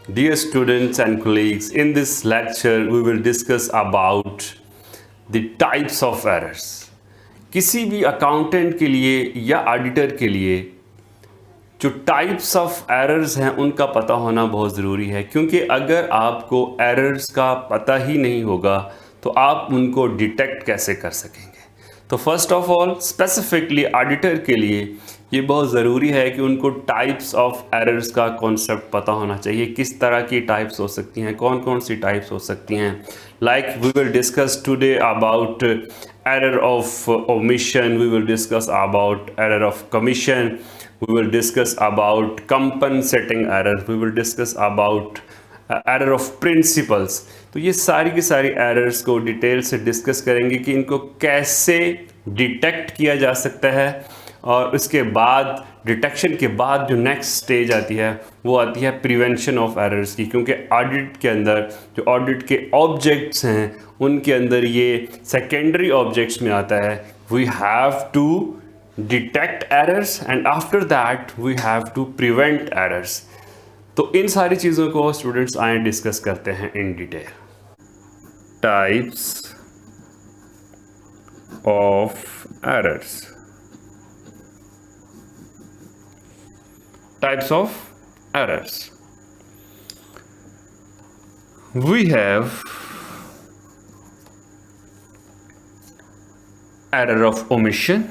Dear students and colleagues, in this lecture we will discuss about the types of errors. किसी भी accountant के लिए या auditor के लिए जो टाइप्स ऑफ एरर्स हैं उनका पता होना बहुत ज़रूरी है, क्योंकि अगर आपको एरर्स का पता ही नहीं होगा तो आप उनको डिटेक्ट कैसे कर सकेंगे। तो first of all specifically auditor के लिए ये बहुत ज़रूरी है कि उनको टाइप्स ऑफ एरर्स का कॉन्सेप्ट पता होना चाहिए। किस तरह की टाइप्स हो सकती हैं, कौन कौन सी टाइप्स हो सकती हैं। Like we will discuss today about error of omission, we will discuss about error of commission, we will discuss about compensating error, we will discuss about error of principles। तो ये सारी की सारी एरर्स को detail से discuss करेंगे कि इनको कैसे डिटेक्ट किया जा सकता है, और उसके बाद डिटेक्शन के बाद जो नेक्स्ट स्टेज आती है वो आती है प्रिवेंशन ऑफ एरर्स की, क्योंकि ऑडिट के अंदर जो ऑडिट के ऑब्जेक्ट्स हैं उनके अंदर ये सेकेंडरी ऑब्जेक्ट्स में आता है। We have to detect errors and after that we have to prevent errors. तो इन सारी चीज़ों को स्टूडेंट्स आए डिस्कस करते हैं in detail. Types of errors, types of errors. We have error of omission,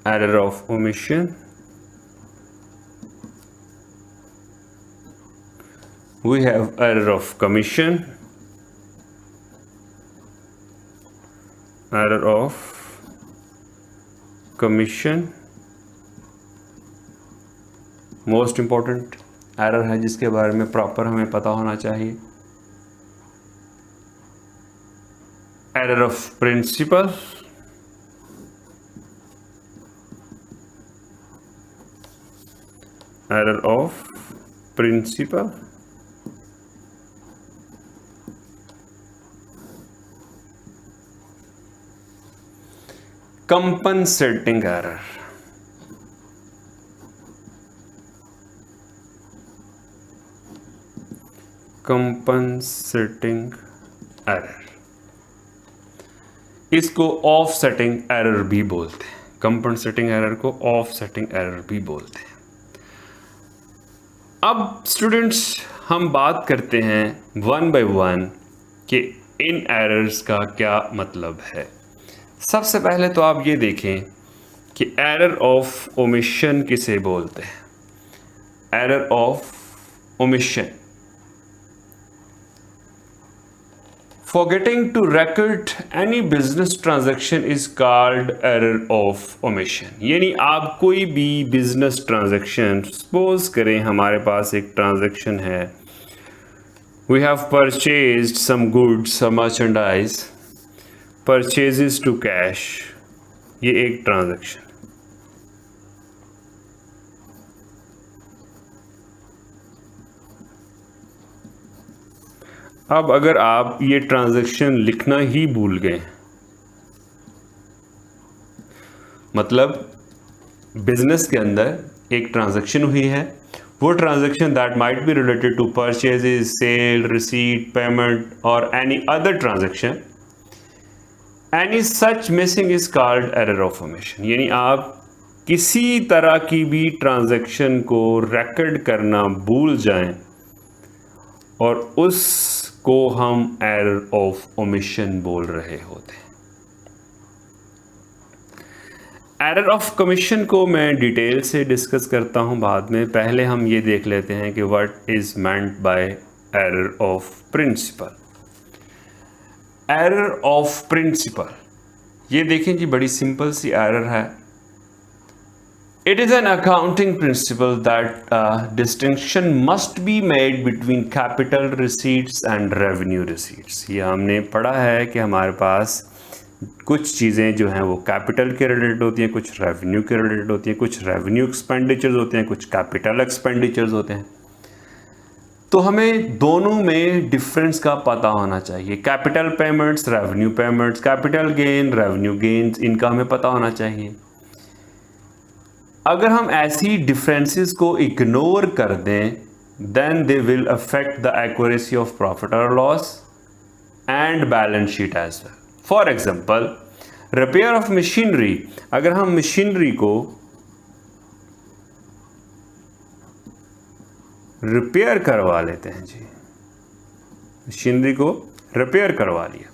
error of omission, we have error of commission, error of commission most important error है जिसके बारे में प्रॉपर हमें पता होना चाहिए। Error of principle, error of principle, compensating error, compensating error, इसको offsetting error भी बोलते हैं। कंपनसेटिंग एरर को ऑफसेटिंग एरर भी बोलते हैं। अब स्टूडेंट्स हम बात करते हैं वन बाय वन कि इन एरर्स का क्या मतलब है। सबसे पहले तो आप ये देखें कि एरर ऑफ ओमिशन किसे बोलते हैं। Error of omission, forgetting to record any business transaction is called error of omission. यानी आप कोई भी बिजनेस ट्रांजैक्शन, सपोज करें हमारे पास एक ट्रांजैक्शन है, we have purchased some goods, some merchandise, purchases to cash, ये एक ट्रांजैक्शन। अब अगर आप ये ट्रांजैक्शन लिखना ही भूल गए, मतलब बिजनेस के अंदर एक ट्रांजैक्शन हुई है, वो transaction that might be related to purchases, sale, receipt, payment और any other transaction, any such missing is called error of omission. यानी आप किसी तरह की भी ट्रांजैक्शन को रिकॉर्ड करना भूल जाएं और उसको हम एरर ऑफ ओमिशन बोल रहे होते हैं। एरर ऑफ कमीशन को मैं डिटेल से डिस्कस करता हूं बाद में। पहले हम ये देख लेते हैं कि what is meant by error of principle. Error of principle, ये देखें जी, बड़ी सिंपल सी एरर है। It is an accounting principle that distinction must be made between capital receipts and revenue receipts. ये हमने पढ़ा है कि हमारे पास कुछ चीज़ें जो हैं वो कैपिटल के रिलेटेड होती हैं, कुछ रेवेन्यू के रिलेटेड होती हैं, कुछ रेवेन्यू एक्सपेंडिचर्स होते हैं, कुछ कैपिटल एक्सपेंडिचर्स होते हैं। तो हमें दोनों में डिफरेंस का पता होना चाहिए। Capital payments, revenue payments, capital gain, revenue gains, इनका हमें पता होना चाहिए। अगर हम ऐसी डिफरेंसेस को इग्नोर कर दें then they will affect the accuracy of profit और loss and balance sheet as well. For example repair of machinery, अगर हम मशीनरी को रिपेयर करवा लेते हैं जी, मशीनरी को रिपेयर करवा लिया,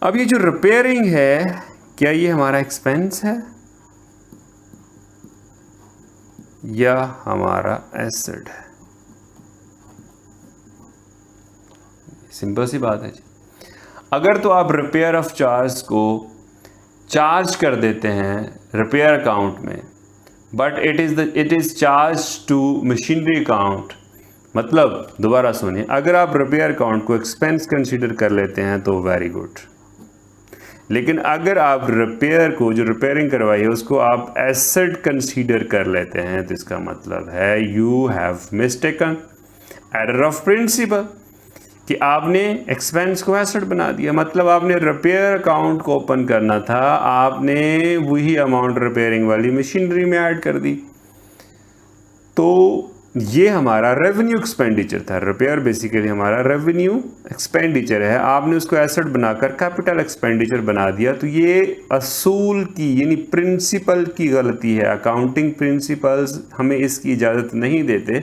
अब ये जो रिपेयरिंग है क्या ये हमारा एक्सपेंस है या हमारा एसेट है? सिंपल सी बात है जी। अगर तो आप रिपेयर ऑफ चार्ज को चार्ज कर देते हैं रिपेयर अकाउंट में, but it is charge to machinery account, मतलब दोबारा सुनिए, अगर आप रिपेयर अकाउंट को एक्सपेंस कंसीडर कर लेते हैं तो वेरी गुड, लेकिन अगर आप रिपेयर को, जो रिपेयरिंग करवाई है, उसको आप एसेट कंसीडर कर लेते हैं तो इसका मतलब है you have mistaken, error of principle, कि आपने एक्सपेंस को एसेट बना दिया। मतलब आपने रिपेयर अकाउंट को ओपन करना था, आपने वही अमाउंट रिपेयरिंग वाली मशीनरी में ऐड कर दी, तो ये हमारा रेवेन्यू एक्सपेंडिचर था। रिपेयर बेसिकली हमारा रेवेन्यू एक्सपेंडिचर है, आपने उसको एसेट बनाकर कैपिटल एक्सपेंडिचर बना दिया, तो ये असूल की यानी प्रिंसिपल की गलती है। अकाउंटिंग प्रिंसिपल्स हमें इसकी इजाज़त नहीं देते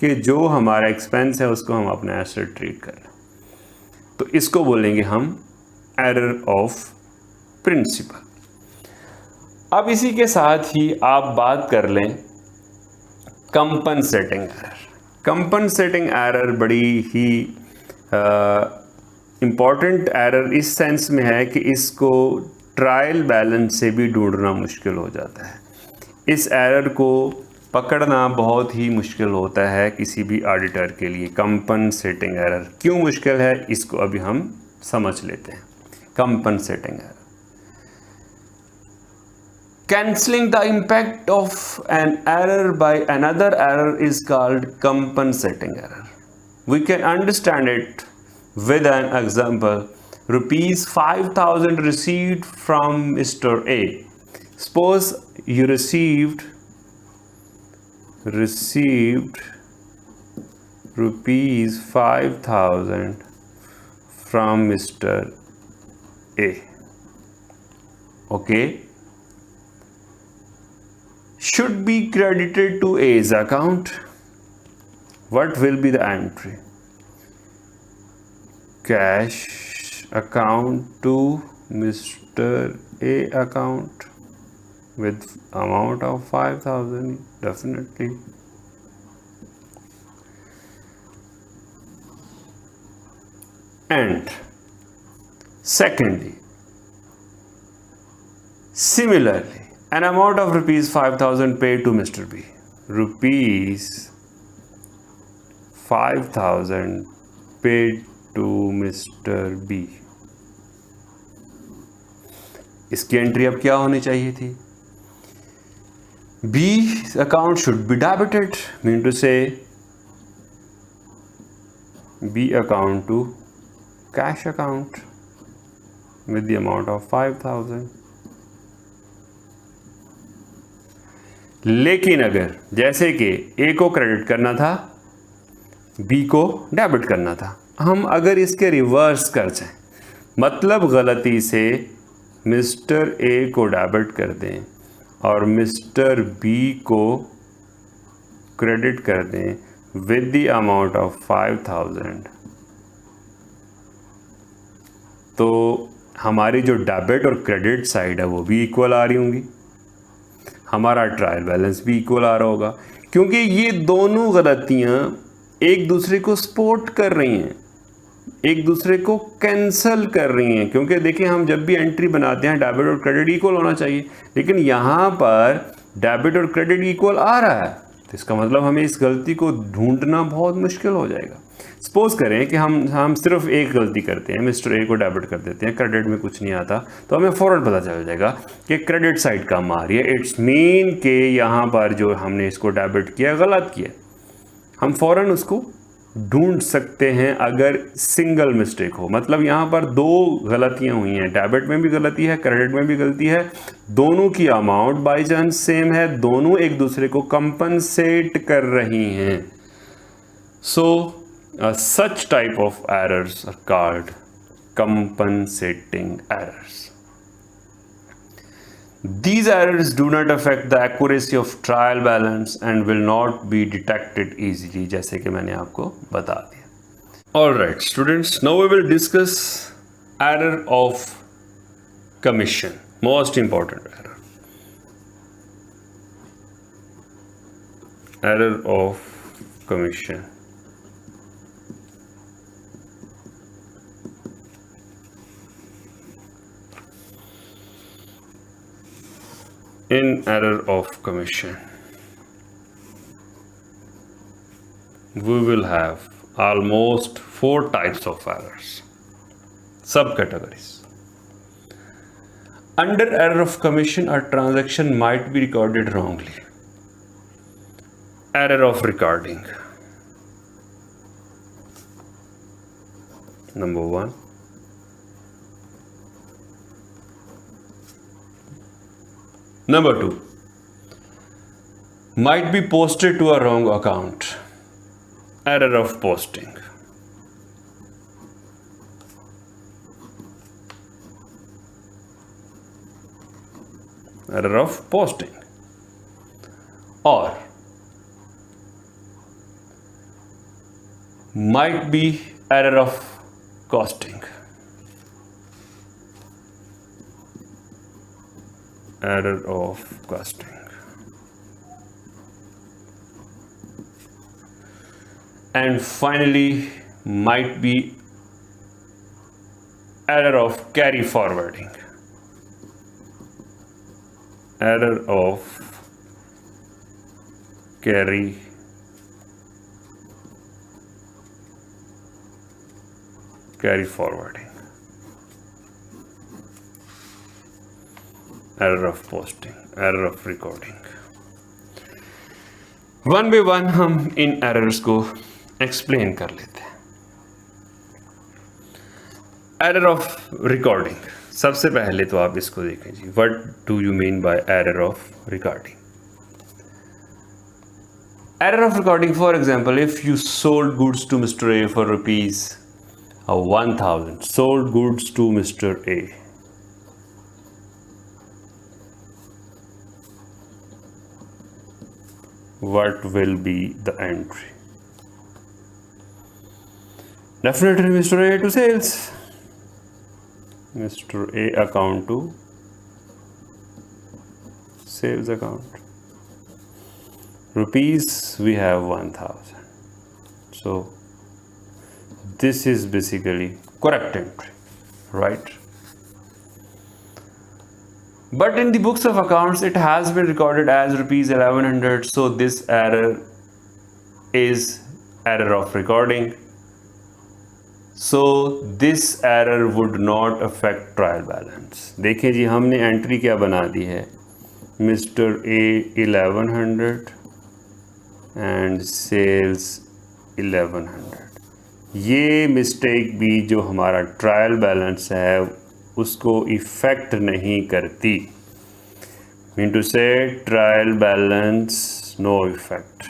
कि जो हमारा एक्सपेंस है उसको हम अपना एसेट ट्रीट करें, तो इसको बोलेंगे हम एरर ऑफ प्रिंसिपल। अब इसी के साथ ही आप बात कर लें कंपनसेटिंग एरर। कंपनसेटिंग एरर बड़ी ही इम्पॉर्टेंट एरर इस सेंस में है कि इसको ट्रायल बैलेंस से भी ढूंढना मुश्किल हो जाता है। इस एरर को पकड़ना बहुत ही मुश्किल होता है किसी भी ऑडिटर के लिए। कंपनसेटिंग एरर क्यों मुश्किल है, इसको अभी हम समझ लेते हैं। Compensating error, cancelling the impact of an error by another error is called compensating error. We can understand it with an example. Rupees 5,000 received from Mr. A. Suppose you received rupees 5,000 from Mr. A. Okay, should be credited to A's account. What will be the entry? Cash account to Mr. A account with amount of 5,000, definitely. And secondly, similarly, an amount of rupees 5,000 paid to Mr. B. Rupees 5,000 paid to Mr. B. इसकी entry अब क्या होनी चाहिए थी? B account should be debited, mean to say B account to cash account with the amount of 5,000. लेकिन अगर जैसे कि ए को क्रेडिट करना था, बी को डेबिट करना था, हम अगर इसके रिवर्स कर जाएं, मतलब गलती से मिस्टर ए को डेबिट कर दें और मिस्टर बी को क्रेडिट कर दें विद द अमाउंट ऑफ 5,000, तो हमारी जो डेबिट और क्रेडिट साइड है वो भी इक्वल आ रही होंगी, हमारा ट्रायल बैलेंस भी इक्वल आ रहा होगा, क्योंकि ये दोनों गलतियां एक दूसरे को सपोर्ट कर रही हैं, एक दूसरे को कैंसल कर रही हैं। क्योंकि देखिए, हम जब भी एंट्री बनाते हैं डेबिट और क्रेडिट इक्वल होना चाहिए, लेकिन यहाँ पर डेबिट और क्रेडिट इक्वल आ रहा है, तो इसका मतलब हमें इस गलती को ढूंढना बहुत मुश्किल हो जाएगा। सपोज करें कि हम सिर्फ एक गलती करते हैं, मिस्टर ए को डेबिट कर देते हैं, क्रेडिट में कुछ नहीं आता, तो हमें फ़ौरन पता चल जाएगा कि क्रेडिट साइड कम आ रही है। इट्स मीन कि यहाँ पर जो हमने इसको डेबिट किया गलत किया, हम फ़ौरन उसको ढूंढ सकते हैं अगर सिंगल मिस्टेक हो। मतलब यहाँ पर दो गलतियाँ हुई हैं, डेबिट में भी गलती है, क्रेडिट में भी गलती है, दोनों की अमाउंट बाई चांस सेम है, दोनों एक दूसरे को कंपनसेट कर रही हैं। सो such type of errors are called compensating errors. These errors do not affect the accuracy of trial balance and will not be detected easily, जैसे कि मैंने आपको बता दिया। All right, students, now we will discuss error of commission, most important error. Error of commission. In error of commission, we will have almost 4 types of errors, subcategories. Under error of commission, a transaction might be recorded wrongly. Error of recording. Number 1. Number 2, might be posted to a wrong account. Error of posting. Error of posting. Or might be error of costing. Error of costing. And finally, might be error of carry forwarding. Error of carry forwarding. Error of posting, error of recording. One by one हम इन errors को explain कर लेते हैं। Error of recording, सबसे पहले तो आप इसको देखें जी, what do you mean by error of recording? Error of recording, for example, if you sold goods to mister A for rupees 1000, sold goods to mister A, what will be the entry? Definitely Mr. A to sales, Mr. A account to sales account. Rupees we have 1000, so this is basically correct entry, right? But in the books of accounts, it has been recorded as rupees 1100. So this error is error of recording. So this error would not affect trial balance. देखिए जी, हमने entry क्या बना दी है, mister A 1100 and sales 1100। ये mistake भी जो हमारा trial balance है उसको इफ़ेक्ट नहीं करती। मीन टू से ट्रायल बैलेंस नो इफेक्ट,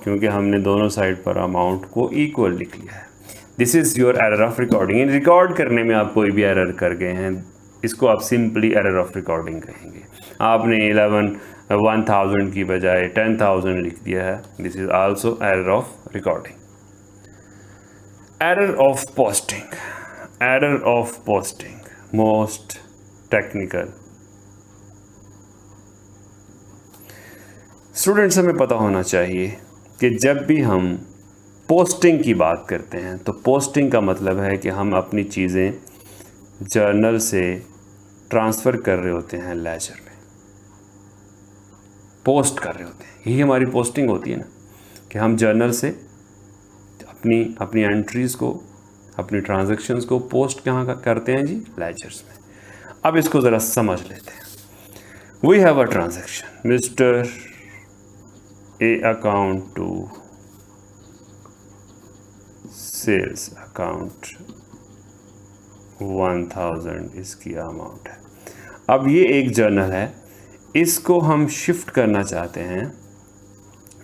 क्योंकि हमने दोनों साइड पर अमाउंट को इक्वल लिख लिया है। This is your error of recording. In record करने में आप कोई भी एरर कर गए हैं, इसको आप सिंपली एरर ऑफ रिकॉर्डिंग कहेंगे। आपने 1000 की बजाय 10,000 लिख दिया है, this is also error of recording. Error of posting. Error of posting, most technical. Students, हमें पता होना चाहिए कि जब भी हम पोस्टिंग की बात करते हैं तो पोस्टिंग का मतलब है कि हम अपनी चीज़ें जर्नल से ट्रांसफ़र कर रहे होते हैं लेजर में, पोस्ट कर रहे होते हैं। यही हमारी पोस्टिंग होती है ना, कि हम जर्नल से अपनी एंट्रीज़ को, अपनी ट्रांजैक्शंस को पोस्ट कहाँ करते हैं जी, लेजर्स में। अब इसको ज़रा समझ लेते हैं। We have a transaction, mister A account to sales account 1000 इसकी अमाउंट है। अब ये एक जर्नल है, इसको हम शिफ्ट करना चाहते हैं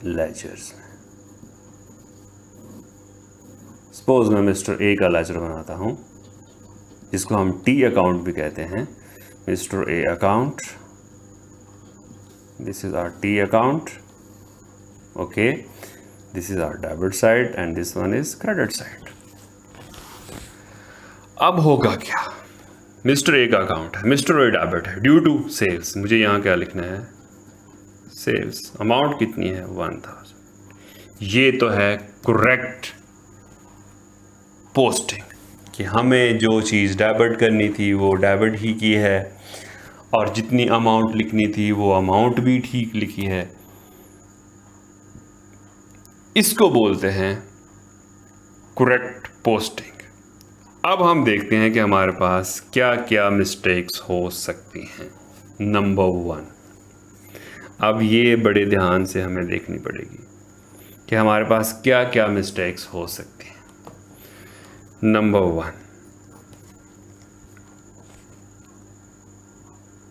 लेजर्स में। सपोज मैं मिस्टर ए का लेजर बनाता हूँ, जिसको हम टी अकाउंट भी कहते हैं। Mister A account, this is our T account, okay, this is our debit side and this one is credit side. अब होगा क्या, मिस्टर ए का अकाउंट है, मिस्टर ए डेबिट है, ड्यू टू सेल्स। मुझे यहाँ क्या लिखना है, सेल्स अमाउंट कितनी है 1000। ये तो है करेक्ट पोस्टिंग कि हमें जो चीज़ डेबिट करनी थी वो डेबिट ही की है, और जितनी अमाउंट लिखनी थी वो अमाउंट भी ठीक लिखी है। इसको बोलते हैं करेक्ट पोस्टिंग। अब हम देखते हैं कि हमारे पास क्या क्या मिस्टेक्स हो सकती हैं। नंबर 1, अब ये बड़े ध्यान से हमें देखनी पड़ेगी कि हमारे पास क्या क्या मिस्टेक्स हो सकती हैं। Number 1,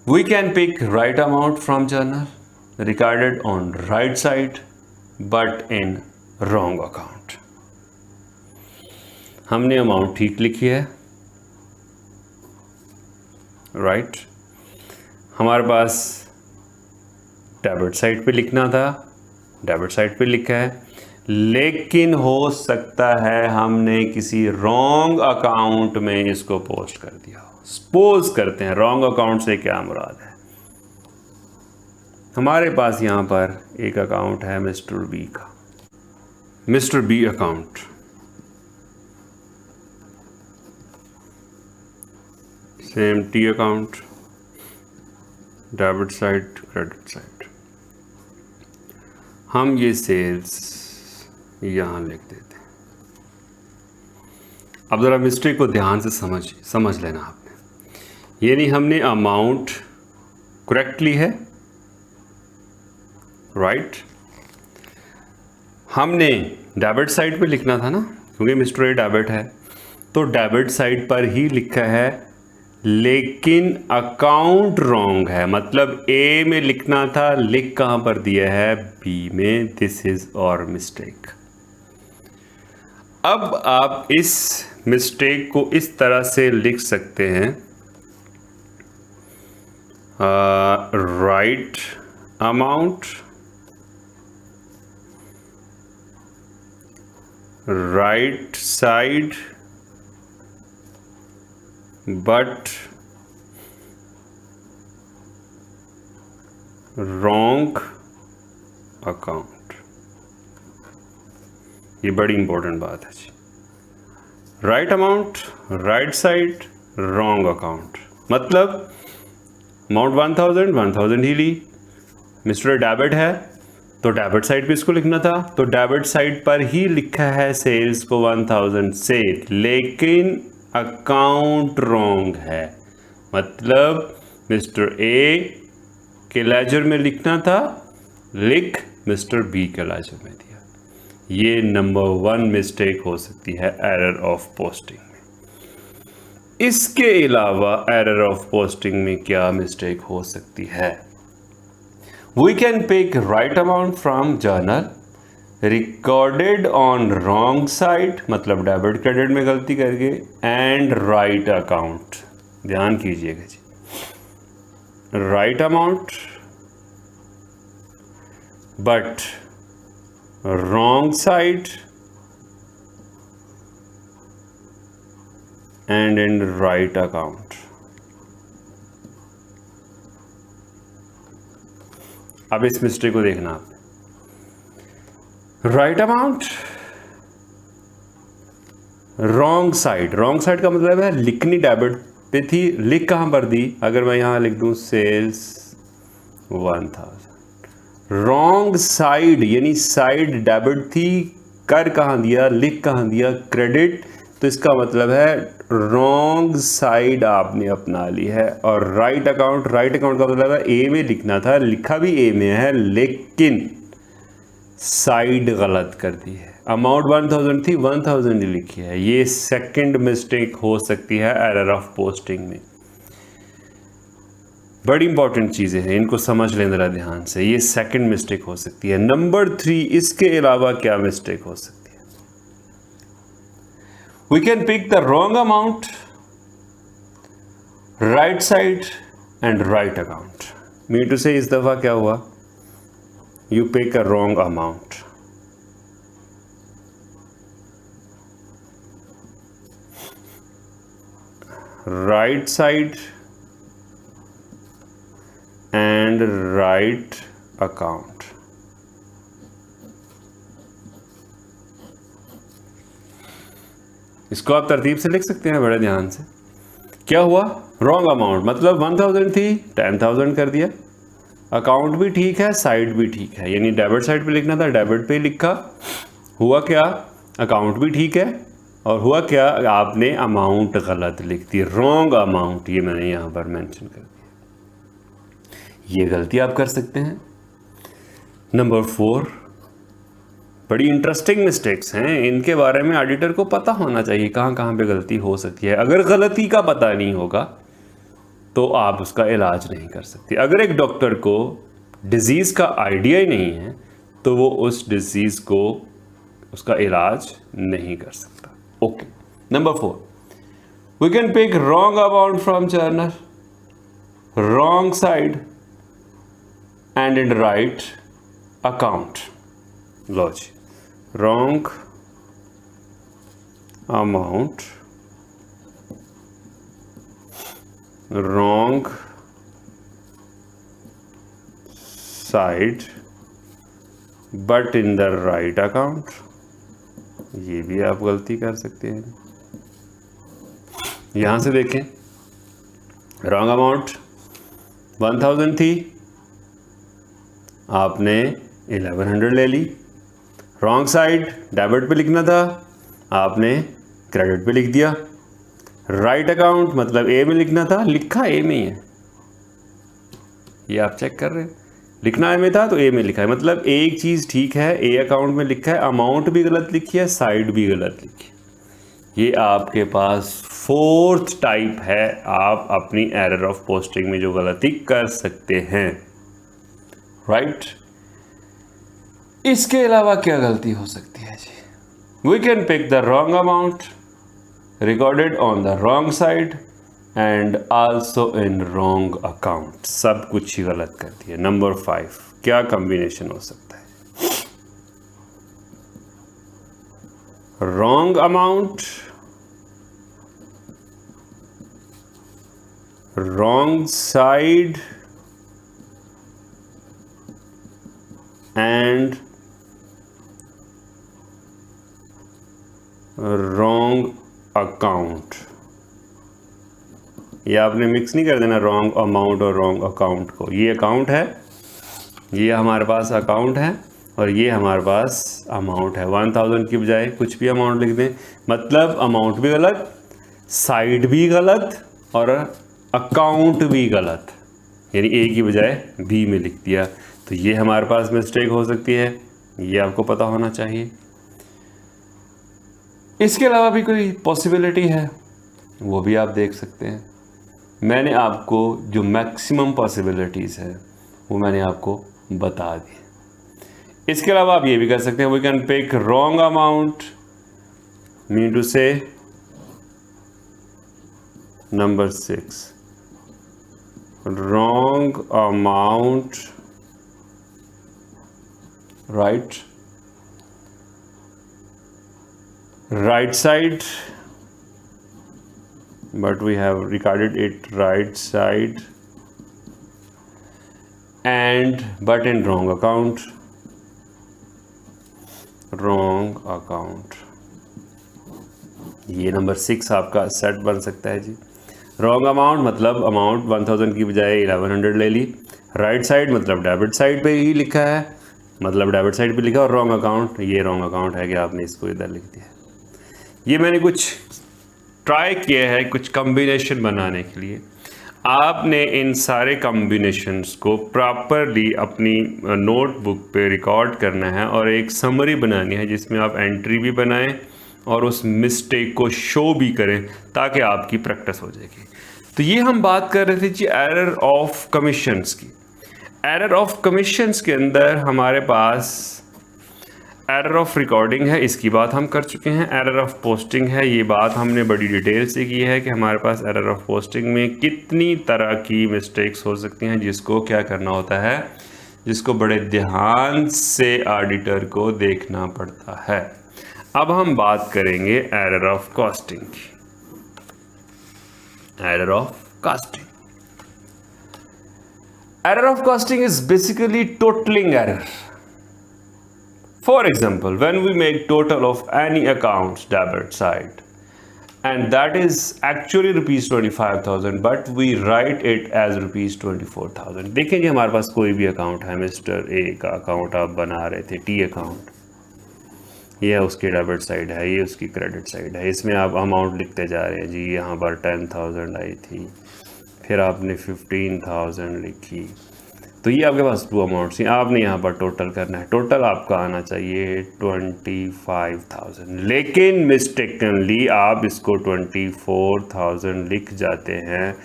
we can pick right amount from journal recorded on right side but in wrong account। हमने अमाउंट ठीक लिखी है, राइट, हमारे पास डेबिट साइड पे लिखना था, डेबिट साइड पे लिखा है, लेकिन हो सकता है हमने किसी रॉन्ग अकाउंट में इसको पोस्ट कर दिया हो। सपोज करते हैं, रॉन्ग अकाउंट से क्या मुराद है, हमारे पास यहां पर एक अकाउंट है मिस्टर बी का, mister B account, same T account, debit side, credit side. हम ये सेल्स यहां लिख देते हैं। अब ज़रा मिस्टेक को ध्यान से समझ लेना आपने, यानी हमने अमाउंट करेक्ट ली है, राइट, हमने डेबिट साइड पे लिखना था ना, क्योंकि मिस्टर ए डेबिट है तो डेबिट साइड पर ही लिखा है, लेकिन अकाउंट रॉन्ग है, मतलब ए में लिखना था, लिख कहां पर दिया है, बी में। दिस इज और मिस्टेक। अब आप इस मिस्टेक को इस तरह से लिख सकते हैं, right amount, right side but wrong account. ये बड़ी इंपॉर्टेंट बात है जी। Right amount, right side, wrong account, मतलब अमाउंट 1000 ही ली, मिस्टर डेबिट है तो डेबिट साइड पे इसको लिखना था, तो डेबिट साइड पर ही लिखा है सेल्स को 1000 से, लेकिन अकाउंट रॉन्ग है, मतलब मिस्टर ए के लेजर में लिखना था, लिख मिस्टर बी के लेजर में दिया। ये नंबर 1 मिस्टेक हो सकती है एरर ऑफ पोस्टिंग में। इसके अलावा एरर ऑफ पोस्टिंग में क्या मिस्टेक हो सकती है, we can pick right amount from journal recorded on wrong side, मतलब डेबिट क्रेडिट में गलती करके, एंड राइट अकाउंट। ध्यान कीजिएगा जी, right amount but wrong side and in right account. अब इस मिस्टेक को देखना आपने, right amount, wrong side, wrong side का मतलब है लिखनी डेबिट पे थी, लिख कहां पर दी, अगर मैं यहां लिख दूं सेल्स 1000, रॉन्ग साइड यानी साइड डेबिट थी, कर कहां दिया, लिख कहां दिया, क्रेडिट, तो इसका मतलब है रॉन्ग साइड आपने अपना ली है। और राइट अकाउंट, राइट अकाउंट का मतलब है ए में लिखना था, लिखा भी ए में है, लेकिन साइड गलत कर दी है। अमाउंट 1000 थी, 1000 ही लिखी है। ये सेकंड मिस्टेक हो सकती है एरर ऑफ पोस्टिंग में। बड़ी इंपॉर्टेंट चीज़ें हैं, इनको समझ लें ज़रा ध्यान से। ये सेकंड मिस्टेक हो सकती है। नंबर 3, इसके अलावा क्या मिस्टेक हो सकती है? We can pick the wrong amount, right side and right account. Mean to say इस दफ़ा क्या हुआ? You pick a wrong amount. Right side and right account. इसको आप तरतीब से लिख सकते हैं बड़े ध्यान से। क्या हुआ? रॉन्ग अमाउंट मतलब 1000 थी, 10,000 कर दिया। अकाउंट भी ठीक है, साइड भी ठीक है, यानी डेबिट साइड पे लिखना था, डेबिट पे लिखा। हुआ क्या? अकाउंट भी ठीक है, और हुआ क्या? आपने अमाउंट गलत लिख दी, रॉन्ग अमाउंट। ये मैंने यहाँ पर मेंशन कर दिया। ये गलती आप कर सकते हैं। नंबर 4, बड़ी इंटरेस्टिंग मिस्टेक्स हैं, इनके बारे में ऑडिटर को पता होना चाहिए कहाँ कहाँ पे गलती हो सकती है। अगर गलती का पता नहीं होगा तो आप उसका इलाज नहीं कर सकते। अगर एक डॉक्टर को डिजीज़ का आइडिया ही नहीं है तो वो उस डिजीज़ को उसका इलाज नहीं कर सकता। Okay, number 4, we can pick wrong amount from journal, wrong side and in right account. लो जी, रॉन्ग अमाउंट, wrong side but in the right account। ये भी आप गलती कर सकते हैं। यहां से देखें, रॉन्ग अमाउंट 1000 थी, आपने 1100 ले ली। रॉन्ग साइड डेबिट पे लिखना था, आपने क्रेडिट पे लिख दिया। राइट अकाउंट मतलब ए में लिखना था, लिखा ए में ही है। ये आप चेक कर रहे हैं, लिखना ए में था तो ए में लिखा है। मतलब एक चीज़ ठीक है, ए अकाउंट में लिखा है, अमाउंट भी गलत लिखी है, साइड भी गलत लिखी है। ये आपके पास 4th टाइप है, आप अपनी एरर ऑफ पोस्टिंग में जो गलती कर सकते हैं। राइट, इसके अलावा क्या गलती हो सकती है जी? We can pick the wrong amount recorded on the wrong side and also in wrong account। सब कुछ ही गलत कर दिया। नंबर 5, क्या कॉम्बिनेशन हो सकता है? wrong amount, wrong side and wrong account. ये आपने मिक्स नहीं कर देना रॉन्ग अमाउंट और रॉन्ग अकाउंट को। ये अकाउंट है, ये हमारे पास अकाउंट है, और ये हमारे पास अमाउंट है। 1000 की बजाय कुछ भी अमाउंट लिख दें, मतलब अमाउंट भी गलत, साइड भी गलत और अकाउंट भी गलत, यानी ए की बजाय बी में लिख दिया। तो ये हमारे पास मिस्टेक हो सकती है, ये आपको पता होना चाहिए। इसके अलावा भी कोई पॉसिबिलिटी है वो भी आप देख सकते हैं। मैंने आपको जो मैक्सिमम पॉसिबिलिटीज़ है वो मैंने आपको बता दी। इसके अलावा आप ये भी कर सकते हैं, we can pick wrong amount, mean to से number 6, wrong amount, right, right side but we have recorded it right side and but in wrong account, wrong account। ये नंबर 6 आपका सेट बन सकता है जी। रॉन्ग अमाउंट मतलब अमाउंट 1000 की बजाय 1100 ले ली। राइट साइड मतलब डेबिट साइड पे ही लिखा है, मतलब डेबिट साइड पे लिखा, और रॉन्ग अकाउंट, ये रॉन्ग अकाउंट है कि आपने इसको इधर लिख दिया। ये मैंने कुछ ट्राई किया है कुछ कॉम्बिनेशन बनाने के लिए। आपने इन सारे कॉम्बिनेशंस को प्रॉपरली अपनी नोटबुक पे रिकॉर्ड करना है और एक समरी बनानी है जिसमें आप एंट्री भी बनाएं और उस मिस्टेक को शो भी करें ताकि आपकी प्रैक्टिस हो जाएगी। तो ये हम बात कर रहे थे जी एरर ऑफ कमीशंस की। एरर ऑफ कमीशंस के अंदर हमारे पास एरर ऑफ रिकॉर्डिंग है, इसकी बात हम कर चुके हैं। एरर ऑफ पोस्टिंग है, ये बात हमने बड़ी डिटेल से की है कि हमारे पास एरर ऑफ पोस्टिंग में कितनी तरह की मिस्टेक्स हो सकती हैं जिसको क्या करना होता है, जिसको बड़े ध्यान से ऑडिटर को देखना पड़ता है। अब हम बात करेंगे एरर ऑफ कॉस्टिंग की। Error of casting, error of costing is basically totalling error. For example, when we make total of any accounts debit side and that is actually rupees 25,000 but we write it as rupees 24,000. देखें जी, हमारे पास कोई भी account है, mister A का account आप बना रहे थे, टी अकाउंट, ये उसकी डेबिट साइड है, ये उसकी क्रेडिट साइड है। इसमें आप अमाउंट लिखते जा रहे हैं जी, यहाँ पर 10,000 आई थी, फिर आपने 15,000 लिखी, तो ये आपके पास टू अमाउंट्स हैं। आपने यहाँ पर टोटल करना है, टोटल आपका आना चाहिए 25,000, लेकिन मिस्टेकनली आप इसको 24,000 लिख जाते हैं।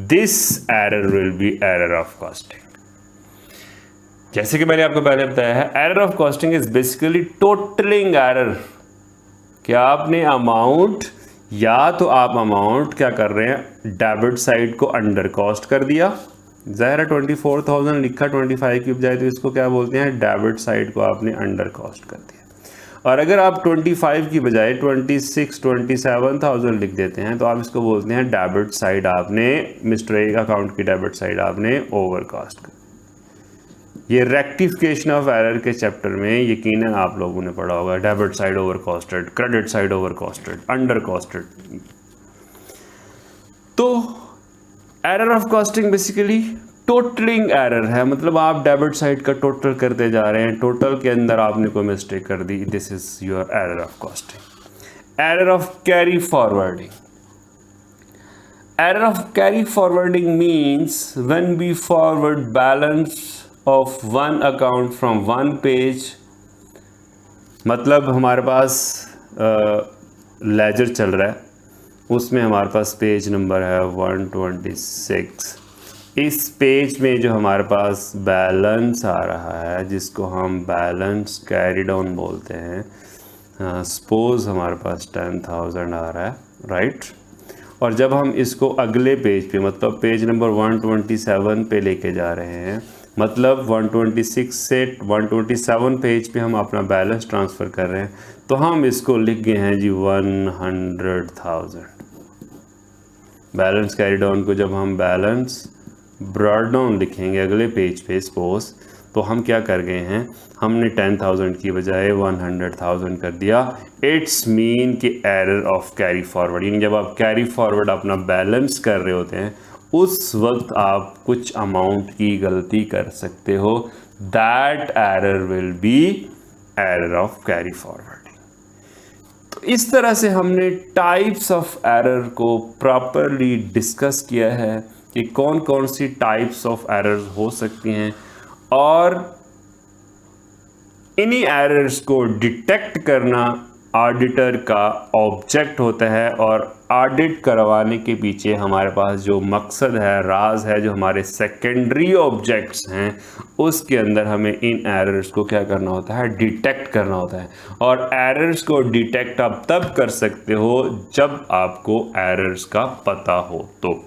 This error will be error of costing. जैसे कि मैंने आपको पहले बताया है, error of costing is basically totalling error. क्या आपने अमाउंट, या तो आप अमाउंट क्या कर रहे हैं, डेबिट साइड को अंडर कॉस्ट कर दिया, ज़ाहिर है 24,000 लिखा 25 की बजाय, तो इसको क्या बोलते हैं, डेबिट साइड को आपने अंडर कॉस्ट कर दिया। और अगर आप 25 की बजाय 26, 27,000 लिख देते हैं तो आप इसको बोलते हैं डेबिट साइड आपने, मिस्टर ए अकाउंट की डेबिट साइड आपने ओवर कॉस्ट कर। ये रेक्टिफिकेशन ऑफ एरर के चैप्टर में यकीनन आप लोगों ने पढ़ा होगा, debit side overcasted, credit side overcasted, undercasted. तो error of casting basically totalling error है, मतलब आप डेबिट साइड का टोटल करते जा रहे हैं, टोटल के अंदर आपने कोई मिस्टेक कर दी, this is your error of casting. Error of carry forwarding, error of carry forwarding means when we forward balance of one account from one page, मतलब हमारे पास लेजर चल रहा है, उसमें हमारे पास पेज नंबर है 126। इस पेज में जो हमारे पास बैलेंस आ रहा है, जिसको हम बैलेंस कैरी डाउन बोलते हैं, सपोज हमारे पास 10,000 आ रहा है, राइट। और जब हम इसको अगले पेज पे, मतलब पेज नंबर 127 पे लेके जा रहे हैं, मतलब 126 से 127 पेज पे हम अपना बैलेंस ट्रांसफ़र कर रहे हैं, तो हम इसको लिख गए हैं जी 100,000। बैलेंस कैरी डाउन को जब हम बैलेंस ब्रॉड डाउन लिखेंगे अगले पेज पे सपोज, तो हम क्या कर गए हैं, हमने 10,000 की बजाय 100,000 कर दिया। इट्स मीन कि एरर ऑफ कैरी फॉरवर्ड, यानी जब आप कैरी फॉरवर्ड अपना बैलेंस कर रहे होते हैं उस वक्त आप कुछ अमाउंट की गलती कर सकते हो, that error will be error of carry forwarding. तो इस तरह से हमने टाइप्स ऑफ एरर को प्रॉपरली डिस्कस किया है कि कौन कौन सी टाइप्स ऑफ एरर्स हो सकती हैं, और इन्हीं एरर्स को डिटेक्ट करना ऑडिटर का ऑब्जेक्ट होता है। और ऑडिट करवाने के पीछे हमारे पास जो मकसद है, राज है, जो हमारे सेकेंडरी ऑब्जेक्ट्स हैं, उसके अंदर हमें इन एरर्स को क्या करना होता है, डिटेक्ट करना होता है। और एरर्स को डिटेक्ट आप तब कर सकते हो जब आपको एरर्स का पता हो। तो